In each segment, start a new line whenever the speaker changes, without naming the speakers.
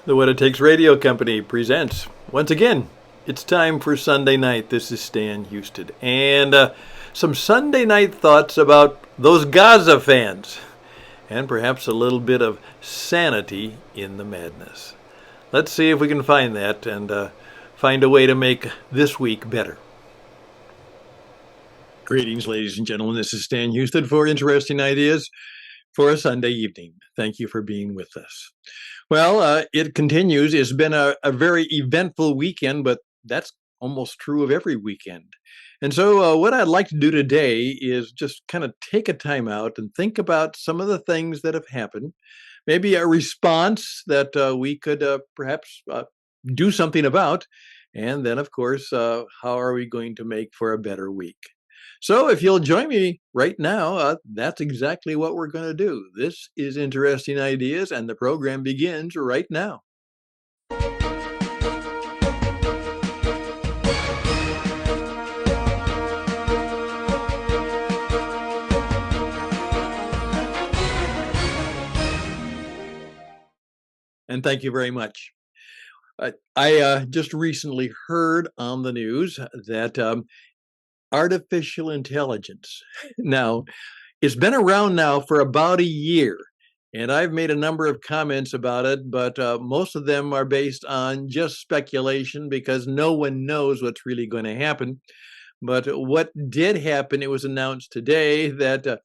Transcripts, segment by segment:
The What It Takes Radio Company presents, once again, it's time for Sunday night. This is Stan Houston. And some Sunday night thoughts about those Gaza fans, and perhaps a little bit of sanity in the madness. Let's see if we can find that and find a way to make this week better. Greetings, ladies and gentlemen. This is Stan Houston for Interesting Ideas for a Sunday evening. Thank you for being with us. Well, it continues. It's been a very eventful weekend, but that's almost true of every weekend. And so, what I'd like to do today is just kind of take a time out and think about some of the things that have happened, maybe a response that we could perhaps do something about, and then, of course, how are we going to make for a better week? So, if you'll join me right now, that's exactly what we're going to do. This is Interesting Ideas, and the program begins right now. And thank you very much. I just recently heard on the news that artificial intelligence. Now, it's been around now for about a year, and I've made a number of comments about it, but most of them are based on just speculation because no one knows what's really going to happen. But what did happen, it was announced today that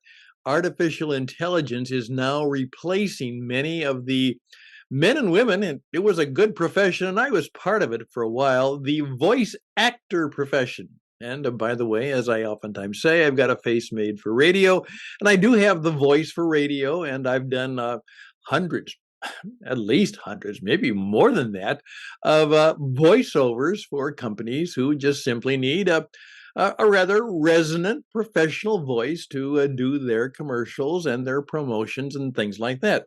artificial intelligence is now replacing many of the men and women, and it was a good profession, and I was part of it for a while, the voice actor profession. And by the way, as I oftentimes say, I've got a face made for radio, and I do have the voice for radio, and I've done hundreds, at least hundreds, maybe more than that, of voiceovers for companies who just simply need a rather resonant professional voice to do their commercials and their promotions and things like that.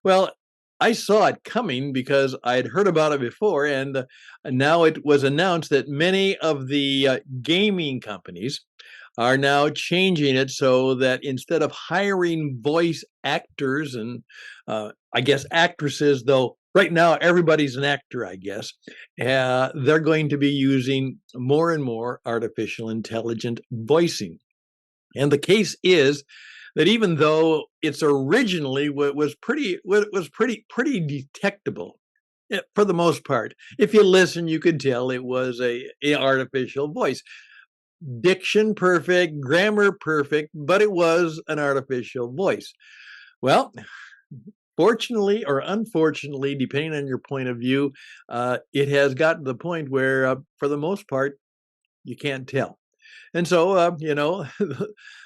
Well, I saw it coming because I'd heard about it before, and now it was announced that many of the gaming companies are now changing it so that instead of hiring voice actors and I guess actresses, though right now everybody's an actor, I guess, they're going to be using more and more artificial intelligent voicing. And the case is that even though it's originally was pretty detectable for the most part, if you listen, you could tell it was a artificial voice. Diction perfect, grammar perfect, but it was an artificial voice. Well, fortunately or unfortunately, depending on your point of view, it has gotten to the point where, for the most part, you can't tell. And so,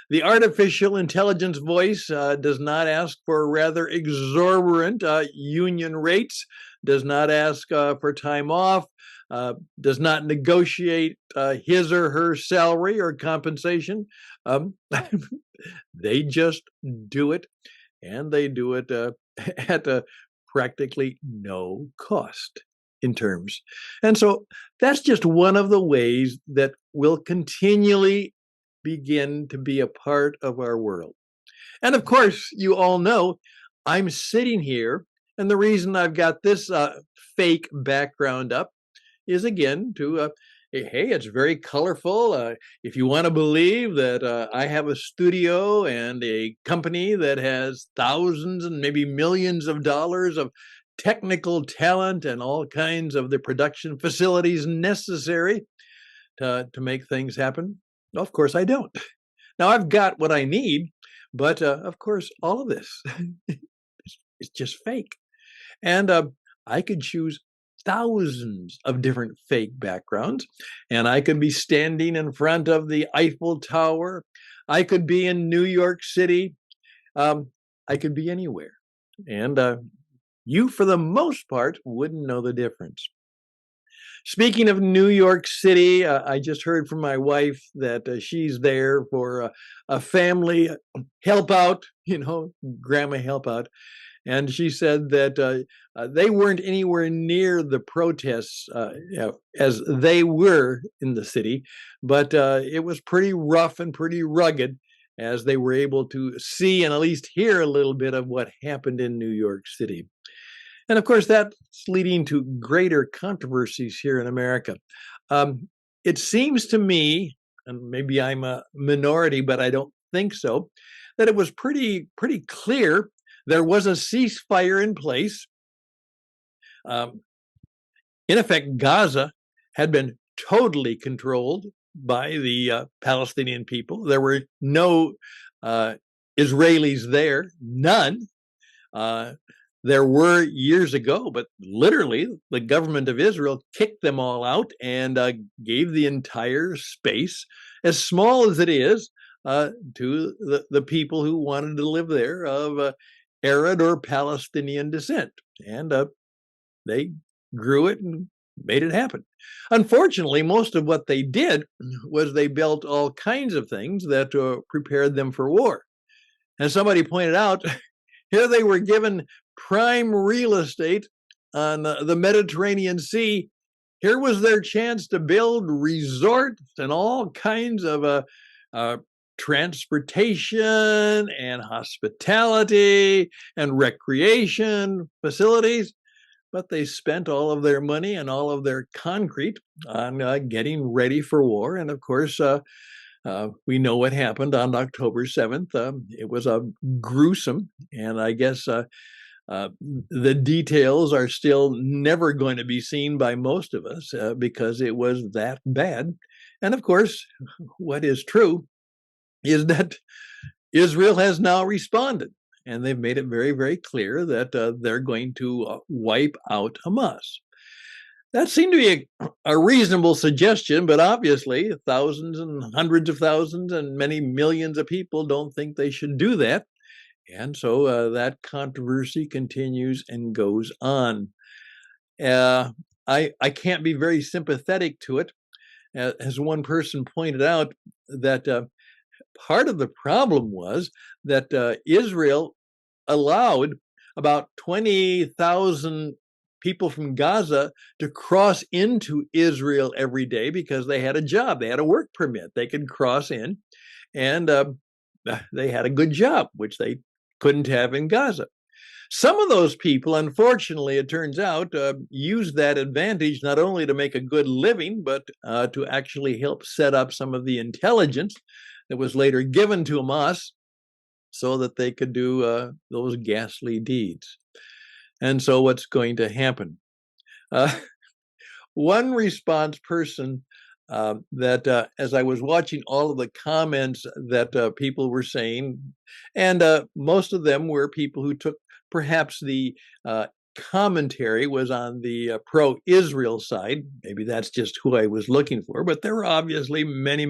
the artificial intelligence voice does not ask for rather exorbitant union rates, does not ask for time off, does not negotiate his or her salary or compensation. They just do it, and they do it at practically no cost in terms. And so that's just one of the ways that will continually begin to be a part of our world. And of course, you all know I'm sitting here, and the reason I've got this fake background up is again to hey, it's very colorful. If you want to believe that I have a studio and a company that has thousands and maybe millions of dollars of technical talent and all kinds of the production facilities necessary to make things happen, of course I don't. Now I've got what I need, but of course all of this is just fake. And I could choose thousands of different fake backgrounds, and I could be standing in front of the Eiffel Tower. I could be in New York City. I could be anywhere. And you, for the most part, wouldn't know the difference. Speaking of New York City, I just heard from my wife that she's there for a family help out, grandma help out. And she said that they weren't anywhere near the protests as they were in the city, but it was pretty rough and pretty rugged as they were able to see and at least hear a little bit of what happened in New York City. And of course, that's leading to greater controversies here in America. It seems to me, and maybe I'm a minority, but I don't think so, that it was pretty clear there was a ceasefire in place. Um, in effect, Gaza had been totally controlled by the Palestinian people. There were no Israelis there, none. There were years ago, but literally the government of Israel kicked them all out and gave the entire space, as small as it is, to the people who wanted to live there of Arab or Palestinian descent. And they grew it and made it happen. Unfortunately, most of what they did was they built all kinds of things that prepared them for war. As somebody pointed out, here they were given prime real estate on the Mediterranean Sea. Here was their chance to build resorts and all kinds of transportation and hospitality and recreation facilities. But they spent all of their money and all of their concrete on getting ready for war. And of course, we know what happened on October 7th. It was gruesome, and I guess the details are still never going to be seen by most of us because it was that bad. And of course, what is true is that Israel has now responded, and they've made it very clear that they're going to wipe out Hamas. That seemed to be a reasonable suggestion, but obviously thousands and hundreds of thousands and many millions of people don't think they should do that. And so that controversy continues and goes on. I can't be very sympathetic to it. As one person pointed out, that part of the problem was that Israel allowed about 20,000 people from Gaza to cross into Israel every day because they had a job. They had a work permit. They could cross in, and they had a good job, which they couldn't have in Gaza. Some of those people, unfortunately, it turns out, used that advantage not only to make a good living, but to actually help set up some of the intelligence that was later given to Hamas so that they could do those ghastly deeds. And so what's going to happen? One response person that as I was watching all of the comments that people were saying, and most of them were people who took perhaps the commentary was on the pro-Israel side. Maybe that's just who I was looking for, but there were obviously many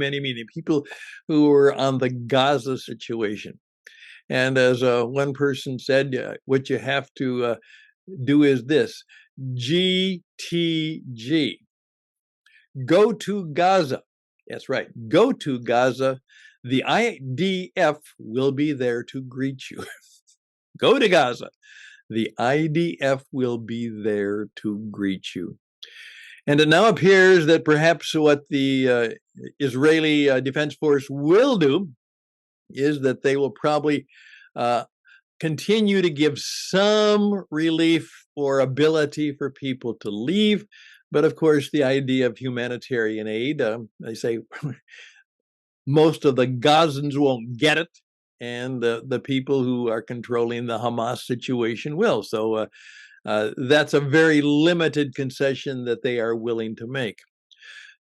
people who were on the Gaza situation. And as one person said, what you have to do is this: GTG. Go to Gaza. That's right. Go to Gaza. The IDF will be there to greet you. Go to Gaza. The IDF will be there to greet you. And it now appears that perhaps what the Israeli Defense Force will do is that they will probably continue to give some relief or ability for people to leave. But of course, the idea of humanitarian aid, they say most of the Gazans won't get it, and the people who are controlling the Hamas situation will. So that's a very limited concession that they are willing to make.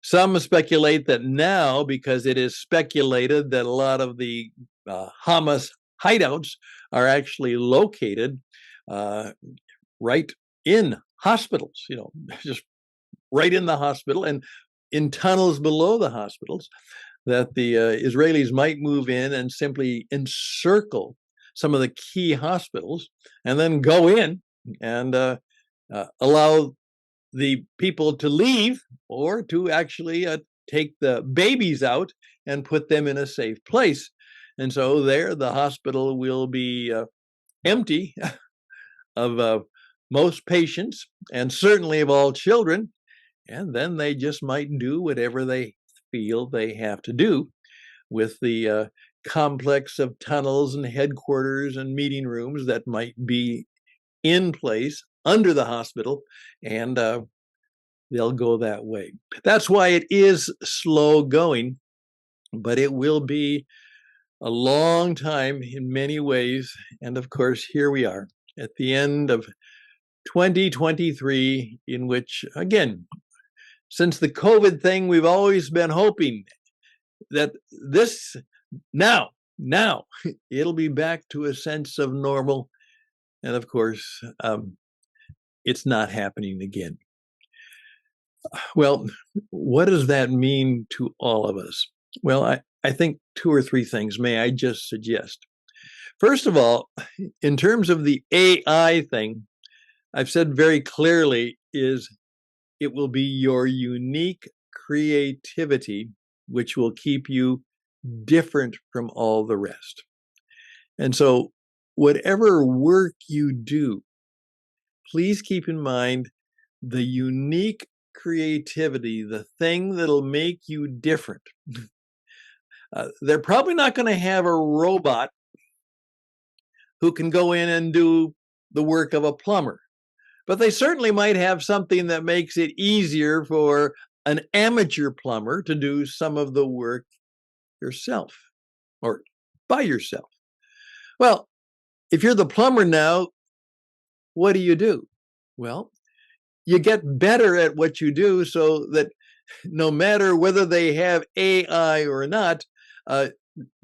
Some speculate that now, because it is speculated that a lot of the Hamas hideouts are actually located right in hospitals, just right in the hospital and in tunnels below the hospitals, that the Israelis might move in and simply encircle some of the key hospitals and then go in and allow the people to leave, or to actually take the babies out and put them in a safe place. And so there, the hospital will be empty of most patients, and certainly of all children. And then they just might do whatever they feel they have to do with the complex of tunnels and headquarters and meeting rooms that might be in place under the hospital, and they'll go that way. That's why it is slow going, but it will be a long time in many ways. And of course, here we are at the end of 2023, in which, again, since the COVID thing, we've always been hoping that this now it'll be back to a sense of normal. And of course, it's not happening again. Well, what does that mean to all of us? Well, I think two or three things may I just suggest. First of all, in terms of the AI thing, I've said very clearly is it will be your unique creativity which will keep you different from all the rest. And so whatever work you do, please keep in mind the unique creativity, the thing that'll make you different. They're probably not going to have a robot who can go in and do the work of a plumber, but they certainly might have something that makes it easier for an amateur plumber to do some of the work yourself or by yourself. Well, if you're the plumber now, what do? Well, you get better at what you do so that no matter whether they have AI or not,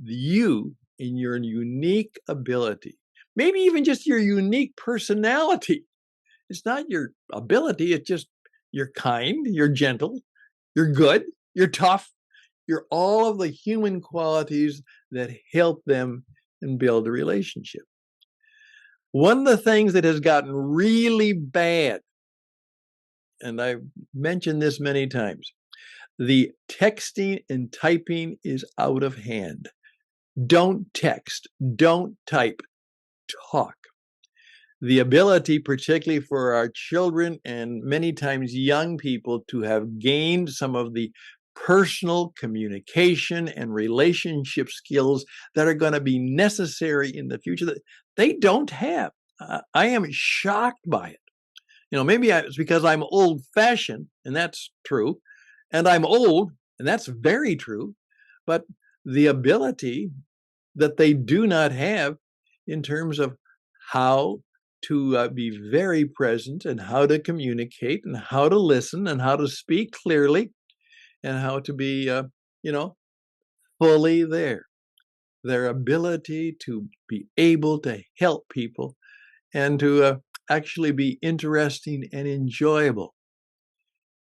you, in your unique ability, maybe even just your unique personality, it's not your ability, it's just you're kind, you're gentle, you're good, you're tough, you're all of the human qualities that help them and build a relationship. One of the things that has gotten really bad, and I've mentioned this many times, the texting and typing is out of hand. Don't text, don't type, talk. The ability, particularly for our children and many times young people, to have gained some of the personal communication and relationship skills that are going to be necessary in the future that they don't have. I am shocked by it. Maybe it's because I'm old-fashioned, and that's true, and I'm old, and that's very true, but the ability that they do not have in terms of how to be very present and how to communicate and how to listen and how to speak clearly and how to be, fully there. Their ability to be able to help people and to actually be interesting and enjoyable.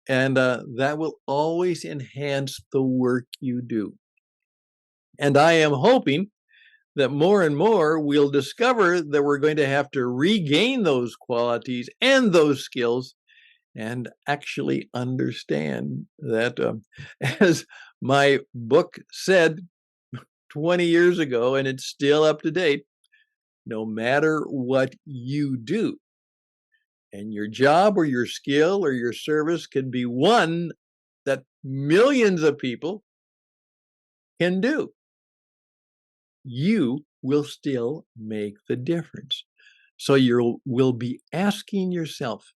And that will always enhance the work you do. And I am hoping that more and more we'll discover that we're going to have to regain those qualities and those skills and actually understand that, as my book said 20 years ago, and it's still up to date, no matter what you do, and your job or your skill or your service can be one that millions of people can do, you will still make the difference. So you will be asking yourself,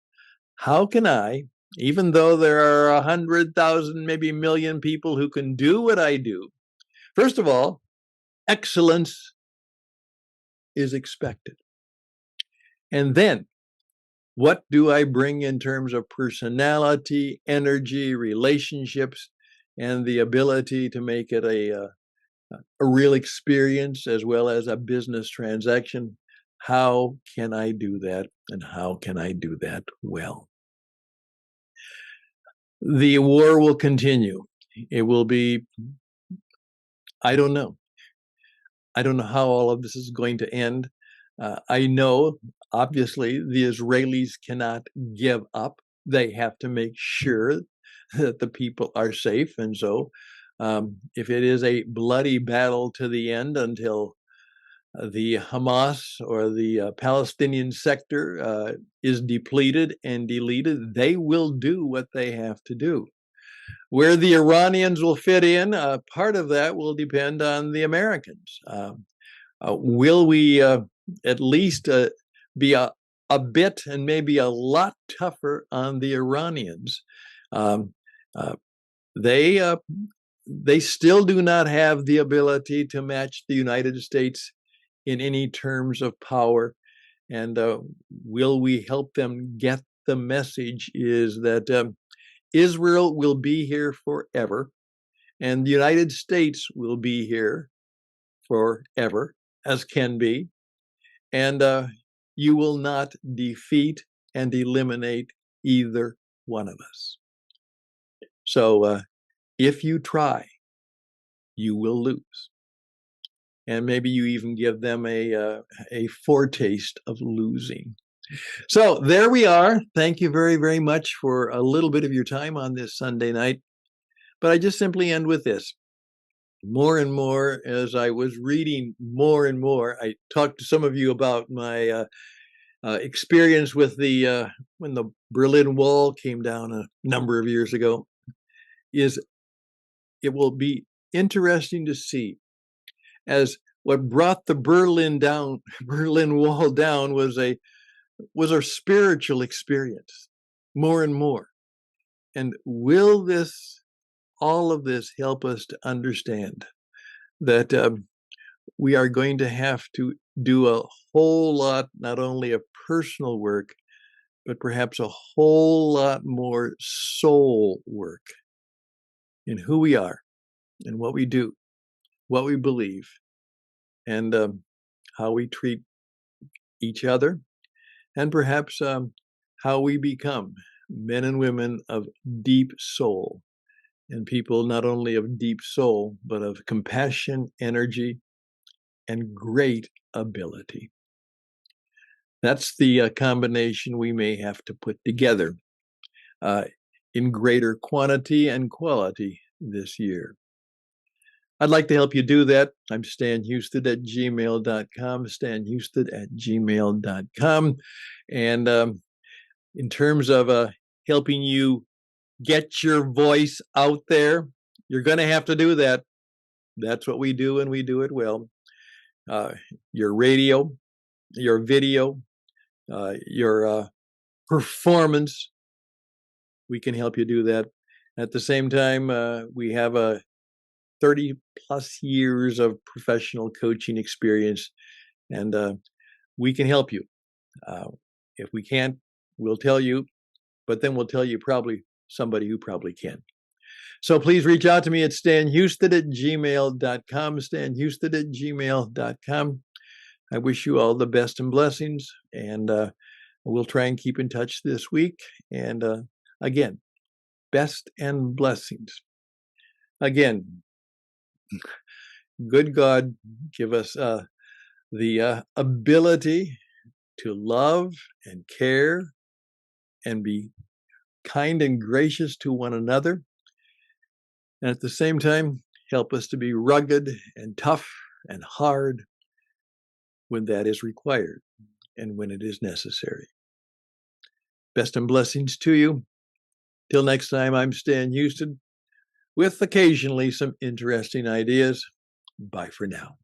how can I, even though there are 100,000, maybe a million people who can do what I do, first of all, excellence is expected. And then, what do I bring in terms of personality, energy, relationships, and the ability to make it a real experience as well as a business transaction? How can I do that, and how can I do that well? The war will continue. It will be, I don't know. I don't know how all of this is going to end. I know, obviously, the Israelis cannot give up. They have to make sure that the people are safe. And so if it is a bloody battle to the end until the Hamas or the Palestinian sector is depleted and deleted, they will do what they have to do. Where the Iranians will fit in, part of that will depend on the Americans. Will we at least be a bit and maybe a lot tougher on the Iranians. Um, uh, they still do not have the ability to match the United States in any terms of power. And will we help them get the message is that Israel will be here forever, and the United States will be here forever, as can be. And you will not defeat and eliminate either one of us. So if you try, you will lose. And maybe you even give them a foretaste of losing. So there we are. Thank you very, very much for a little bit of your time on this Sunday night. But I just simply end with this. More and more, as I was reading more and more, I talked to some of you about my experience with the when the Berlin Wall came down a number of years ago. It will be interesting to see as what brought the Berlin Wall down was our spiritual experience more and more. And will all of this help us to understand that we are going to have to do a whole lot, not only of personal work, but perhaps a whole lot more soul work in who we are and what we do, what we believe, and how we treat each other, and perhaps how we become men and women of deep soul, and people not only of deep soul, but of compassion, energy, and great ability. That's the combination we may have to put together in greater quantity and quality this year. I'd like to help you do that. I'm stanhouston@gmail.com, stanhouston@gmail.com. And in terms of helping you get your voice out there, you're going to have to do that. That's what we do, and we do it well. Your radio, your video, your performance, we can help you do that. At the same time, we have a 30 plus years of professional coaching experience, and we can help you. If we can't, we'll tell you, but then we'll tell you probably somebody who probably can. So please reach out to me at stanhouston@gmail.com, stanhouston@gmail.com. I wish you all the best and blessings, and we'll try and keep in touch this week. And again, best and blessings. Again, good God, give us the ability to love and care and be kind and gracious to one another. And at the same time, help us to be rugged and tough and hard when that is required and when it is necessary. Best and blessings to you. Till next time, I'm Stan Houston, with occasionally some interesting ideas. Bye for now.